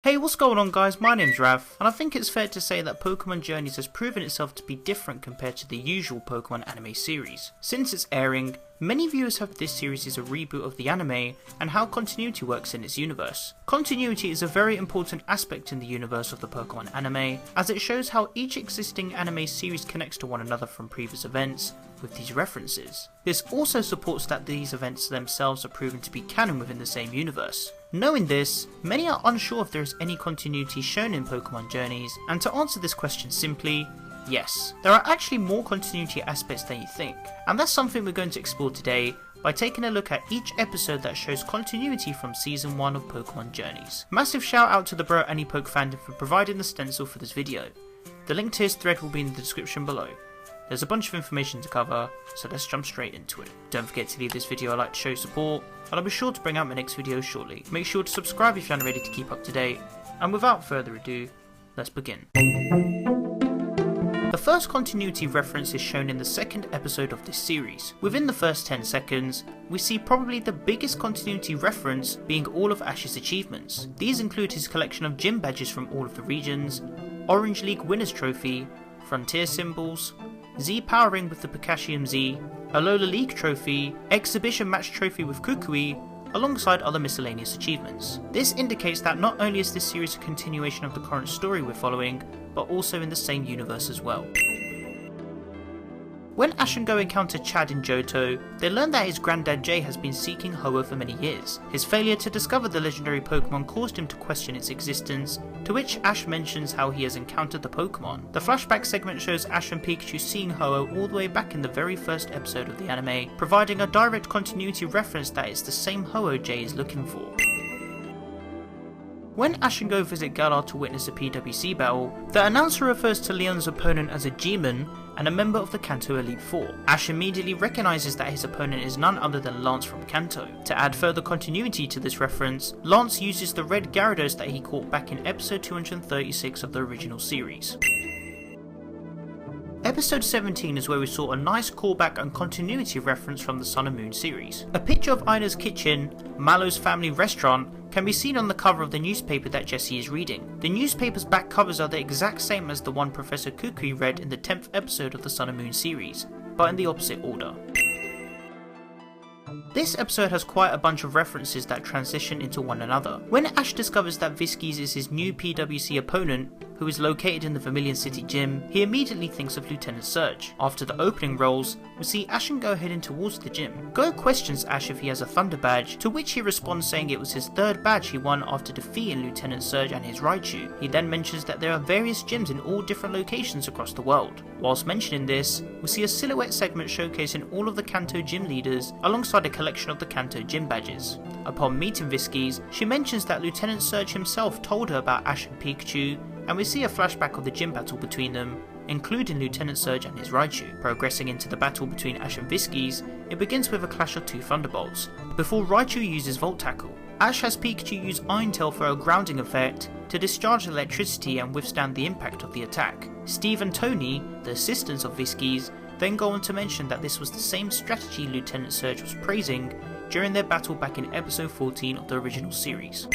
Hey, what's going on guys, my name's Rav, and I think it's fair to say that Pokemon Journeys has proven itself to be different compared to the usual Pokemon anime series. Since its airing, many viewers have this series as a reboot of the anime and how continuity works in its universe. Continuity is a very important aspect in the universe of the Pokemon anime, as it shows how each existing anime series connects to one another from previous events with these references. This also supports that these events themselves are proven to be canon within the same universe. Knowing this, many are unsure if there is any continuity shown in Pokemon Journeys, and to answer this question simply, yes, there are actually more continuity aspects than you think, and that's something we're going to explore today by taking a look at each episode that shows continuity from Season 1 of Pokemon Journeys. Massive shout out to the bro Anipoke fandom for providing the stencil for this video. The link to his thread will be in the description below. There's a bunch of information to cover, so let's jump straight into it. Don't forget to leave this video a like to show support, and I'll be sure to bring out my next video shortly. Make sure to subscribe if you aren't ready to keep up to date, and without further ado, let's begin. The first continuity reference is shown in the second episode of this series. Within the first 10 seconds, we see probably the biggest continuity reference being all of Ash's achievements. These include his collection of gym badges from all of the regions, Orange League Winners Trophy, Frontier Symbols, Z Power Ring with the Pikachium Z, Alola League Trophy, Exhibition Match Trophy with Kukui, alongside other miscellaneous achievements. This indicates that not only is this series a continuation of the current story we're following, but also in the same universe as well. When Ash and Go encounter Chad in Johto, they learn that his granddad Jay has been seeking Ho-Oh for many years. His failure to discover the legendary Pokemon caused him to question its existence, to which Ash mentions how he has encountered the Pokemon. The flashback segment shows Ash and Pikachu seeing Ho-Oh all the way back in the very first episode of the anime, providing a direct continuity reference that it's the same Ho-Oh Jay is looking for. When Ash and Go visit Galar to witness a PWC battle, the announcer refers to Leon's opponent as a G-Man and a member of the Kanto Elite Four. Ash immediately recognises that his opponent is none other than Lance from Kanto. To add further continuity to this reference, Lance uses the red Gyarados that he caught back in episode 236 of the original series. Episode 17 is where we saw a nice callback and continuity reference from the Sun and Moon series. A picture of Ina's kitchen, Mallow's family restaurant, can be seen on the cover of the newspaper that Jessie is reading. The newspaper's back covers are the exact same as the one Professor Kukui read in the 10th episode of the Sun and Moon series, but in the opposite order. This episode has quite a bunch of references that transition into one another. When Ash discovers that Viskys is his new PWC opponent, who is located in the Vermilion City gym, he immediately thinks of Lieutenant Surge. After the opening rolls, we see Ash and Go heading towards the gym. Go questions Ash if he has a Thunder badge, to which he responds saying it was his third badge he won after defeating Lieutenant Surge and his Raichu. He then mentions that there are various gyms in all different locations across the world. Whilst mentioning this, we see a silhouette segment showcasing all of the Kanto gym leaders alongside a collection of the Kanto gym badges. Upon meeting Viskys, she mentions that Lieutenant Surge himself told her about Ash and Pikachu, and we see a flashback of the gym battle between them, including Lieutenant Surge and his Raichu. Progressing into the battle between Ash and Viskys, it begins with a clash of two Thunderbolts, before Raichu uses Volt Tackle. Ash has Pikachu use Iron Tail for a grounding effect to discharge electricity and withstand the impact of the attack. Steve and Tony, the assistants of Viskys, then go on to mention that this was the same strategy Lieutenant Surge was praising during their battle back in episode 14 of the original series.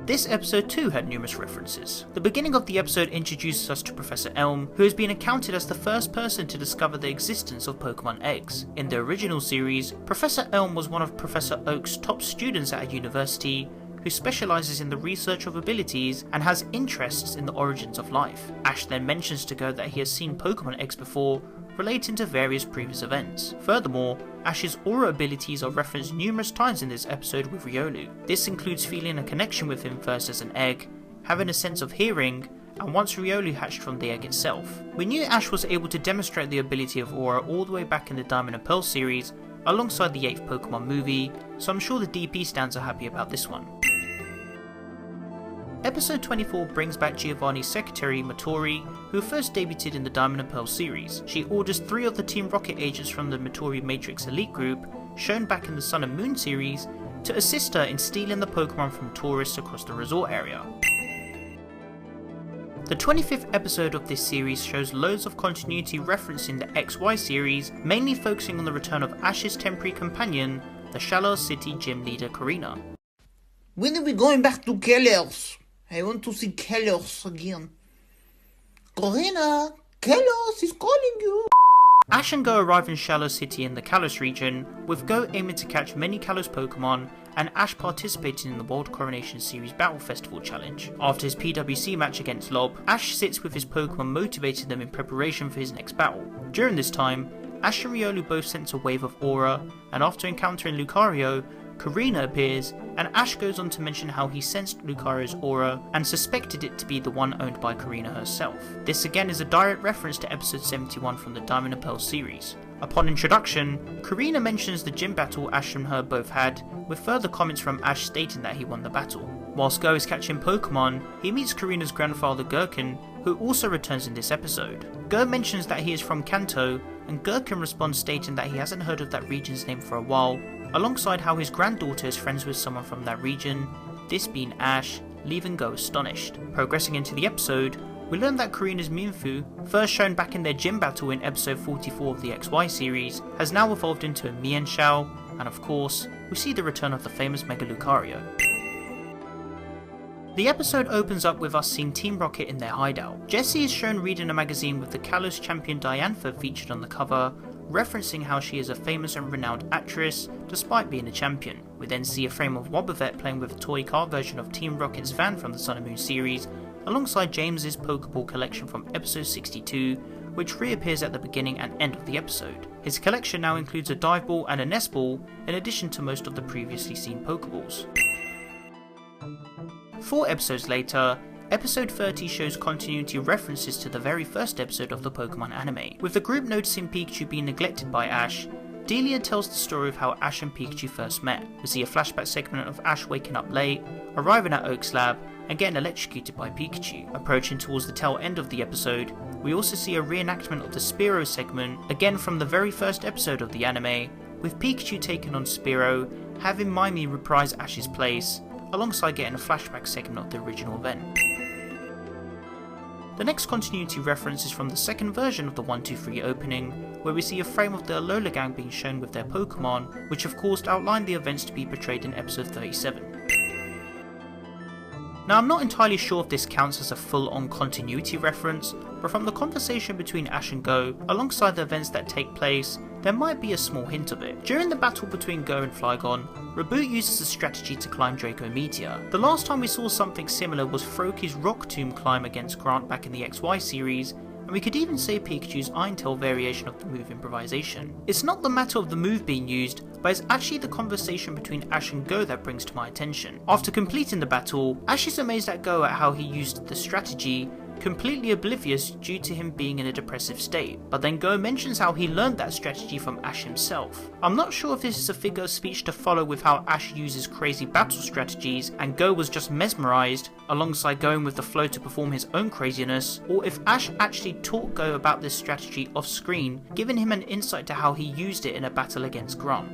This episode too had numerous references. The beginning of the episode introduces us to Professor Elm, who has been accounted as the first person to discover the existence of Pokemon eggs. In the original series, Professor Elm was one of Professor Oak's top students at a university who specialises in the research of abilities and has interests in the origins of life. Ash then mentions to Go that he has seen Pokemon eggs before, relating to various previous events. Furthermore, Ash's aura abilities are referenced numerous times in this episode with Riolu. This includes feeling a connection with him first as an egg, having a sense of hearing, and once Riolu hatched from the egg itself. We knew Ash was able to demonstrate the ability of aura all the way back in the Diamond and Pearl series, alongside the 8th Pokemon movie, so I'm sure the DP stands are happy about this one. Episode 24 brings back Giovanni's secretary, Matori, who first debuted in the Diamond and Pearl series. She orders 3 of the Team Rocket agents from the Matori Matrix Elite group, shown back in the Sun and Moon series, to assist her in stealing the Pokemon from tourists across the resort area. The 25th episode of this series shows loads of continuity referencing the XY series, mainly focusing on the return of Ash's temporary companion, the Shallow City gym leader Karina. When are we going back to Keller's? I want to see Keller's again. Corina, Keller's is calling you. Ash and Go arrive in Shallow City in the Kalos region, with Go aiming to catch many Kalos Pokemon and Ash participating in the World Coronation Series Battle Festival Challenge. After his PWC match against Lob, Ash sits with his Pokemon motivating them in preparation for his next battle. During this time, Ash and Riolu both sense a wave of aura, and after encountering Lucario, Corina appears, and Ash goes on to mention how he sensed Lucario's aura and suspected it to be the one owned by Corina herself. This again is a direct reference to episode 71 from the Diamond and Pearl series. Upon introduction, Corina mentions the gym battle Ash and her both had, with further comments from Ash stating that he won the battle. Whilst Go is catching Pokemon, he meets Corina's grandfather Gherkin, who also returns in this episode. Go mentions that he is from Kanto, and Gherkin responds stating that he hasn't heard of that region's name for a while, alongside how his granddaughter is friends with someone from that region, this being Ash, leaving Go astonished. Progressing into the episode, we learn that Corina's Mienfoo, first shown back in their gym battle in episode 44 of the XY series, has now evolved into a Mienshao, and of course, we see the return of the famous Mega Lucario. The episode opens up with us seeing Team Rocket in their hideout. Jessie is shown reading a magazine with the Kalos champion Diantha featured on the cover, referencing how she is a famous and renowned actress despite being a champion. We then see a frame of Wobbuffet playing with a toy car version of Team Rocket's van from the Sun and Moon series, alongside James's Pokeball collection from episode 62, which reappears at the beginning and end of the episode. His collection now includes a dive ball and a nest ball, in addition to most of the previously seen Pokeballs. 4 episodes later, episode 30 shows continuity references to the very first episode of the Pokemon anime. With the group noticing Pikachu being neglected by Ash, Delia tells the story of how Ash and Pikachu first met. We see a flashback segment of Ash waking up late, arriving at Oak's lab, and getting electrocuted by Pikachu. Approaching towards the tail end of the episode, we also see a reenactment of the Spearow segment, again from the very first episode of the anime, with Pikachu taking on Spearow, having Mimi reprise Ash's place, alongside getting a flashback segment of the original event. The next continuity reference is from the second version of the 1-2-3 opening, where we see a frame of the Alola gang being shown with their Pokemon, which of course outlined the events to be portrayed in episode 37. Now I'm not entirely sure if this counts as a full-on continuity reference, but from the conversation between Ash and Go, alongside the events that take place, there might be a small hint of it. During the battle between Go and Flygon, Reboot uses a strategy to climb Draco Meteor. The last time we saw something similar was Froakie's Rock Tomb climb against Grant back in the XY series, and we could even say Pikachu's Iron Tail variation of the move improvisation. It's not the matter of the move being used, but it's actually the conversation between Ash and Go that brings to my attention. After completing the battle, Ash is amazed at Go at how he used the strategy, completely oblivious due to him being in a depressive state, but then Go mentions how he learned that strategy from Ash himself. I'm not sure if this is a figure of speech to follow with how Ash uses crazy battle strategies and Go was just mesmerised, alongside going with the flow to perform his own craziness, or if Ash actually taught Go about this strategy off screen, giving him an insight to how he used it in a battle against Grant.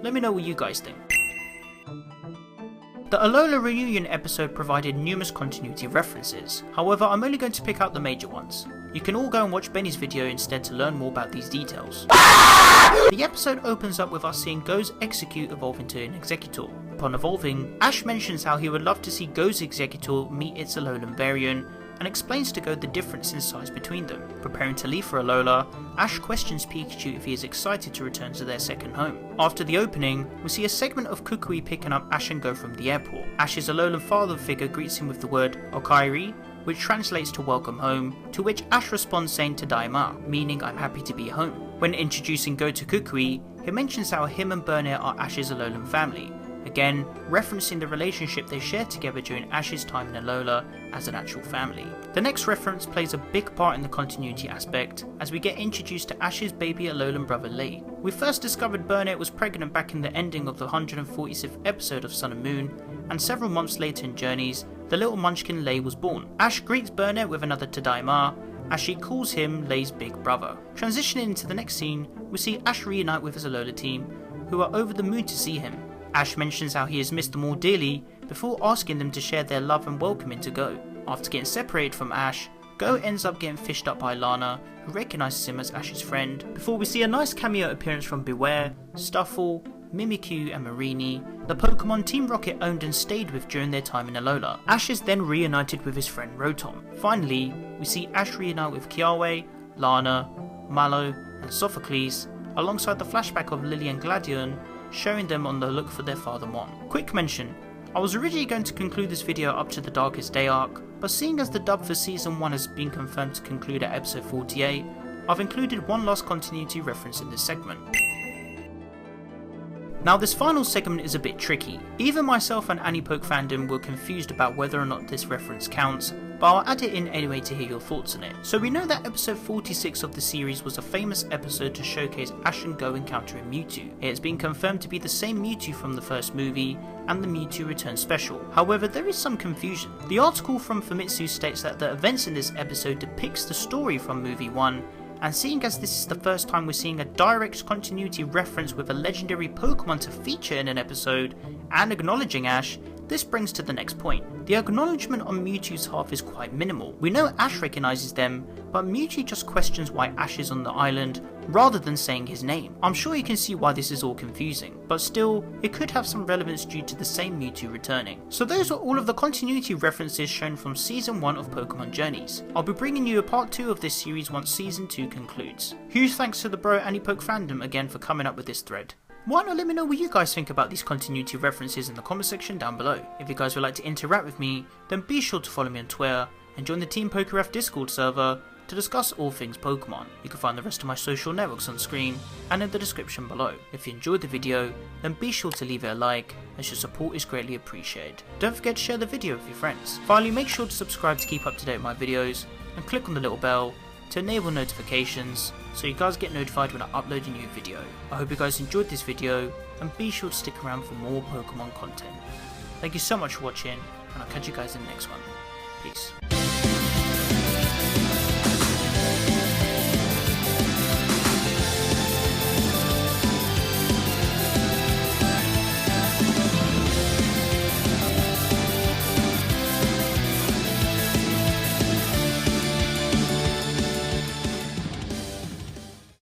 Let me know what you guys think. The Alola reunion episode provided numerous continuity references, however I'm only going to pick out the major ones. You can all go and watch Benny's video instead to learn more about these details. The episode opens up with us seeing Go's Execute evolve into an Executor. Upon evolving, Ash mentions how he would love to see Go's Executor meet its Alolan variant, and explains to Go the difference in size between them. Preparing to leave for Alola, Ash questions Pikachu if he is excited to return to their second home. After the opening, we see a segment of Kukui picking up Ash and Go from the airport. Ash's Alolan father figure greets him with the word Okairi, which translates to welcome home, to which Ash responds saying Tadaima, meaning I'm happy to be home. When introducing Go to Kukui, he mentions how him and Burnett are Ash's Alolan family, again referencing the relationship they shared together during Ash's time in Alola as an actual family. The next reference plays a big part in the continuity aspect, as we get introduced to Ash's baby Alolan brother Lei. We first discovered Burnett was pregnant back in the ending of the 146th episode of Sun and Moon, and several months later in Journeys, the little munchkin Lei was born. Ash greets Burnett with another Tadaima, as she calls him Lei's big brother. Transitioning into the next scene, we see Ash reunite with his Alola team, who are over the moon to see him. Ash mentions how he has missed them all dearly, before asking them to share their love and welcome him to Go. After getting separated from Ash, Go ends up getting fished up by Lana, who recognises him as Ash's friend, before we see a nice cameo appearance from Beware, Stuffle, Mimikyu and Marini, the Pokemon Team Rocket owned and stayed with during their time in Alola. Ash is then reunited with his friend Rotom. Finally, we see Ash reunite with Kiawe, Lana, Mallow and Sophocles, alongside the flashback of Lily and Gladion, showing them on the look for their father Mon. Quick mention, I was originally going to conclude this video up to the Darkest Day arc, but seeing as the dub for Season 1 has been confirmed to conclude at episode 48, I've included one last continuity reference in this segment. Now this final segment is a bit tricky. Even myself and Anipoke fandom were confused about whether or not this reference counts, but I'll add it in anyway to hear your thoughts on it. So we know that episode 46 of the series was a famous episode to showcase Ash and Go encountering Mewtwo. It has been confirmed to be the same Mewtwo from the first movie and the Mewtwo Return special. However, there is some confusion. The article from Famitsu states that the events in this episode depicts the story from movie 1, and seeing as this is the first time we're seeing a direct continuity reference with a legendary Pokemon to feature in an episode, and acknowledging Ash, this brings to the next point. The acknowledgement on Mewtwo's half is quite minimal. We know Ash recognises them, but Mewtwo just questions why Ash is on the island, rather than saying his name. I'm sure you can see why this is all confusing, but still, it could have some relevance due to the same Mewtwo returning. So those are all of the continuity references shown from Season 1 of Pokemon Journeys. I'll be bringing you a part 2 of this series once Season 2 concludes. Huge thanks to the bro Anipoke fandom again for coming up with this thread. Why not let me know what you guys think about these continuity references in the comment section down below. If you guys would like to interact with me, then be sure to follow me on Twitter and join the Team PokeRef Discord server to discuss all things Pokemon. You can find the rest of my social networks on screen and in the description below. If you enjoyed the video, then be sure to leave it a like, as your support is greatly appreciated. Don't forget to share the video with your friends. Finally, make sure to subscribe to keep up to date with my videos, and click on the little bell to enable notifications so you guys get notified when I upload a new video. I hope you guys enjoyed this video, and be sure to stick around for more Pokemon content. Thank you so much for watching, and I'll catch you guys in the next one. Peace.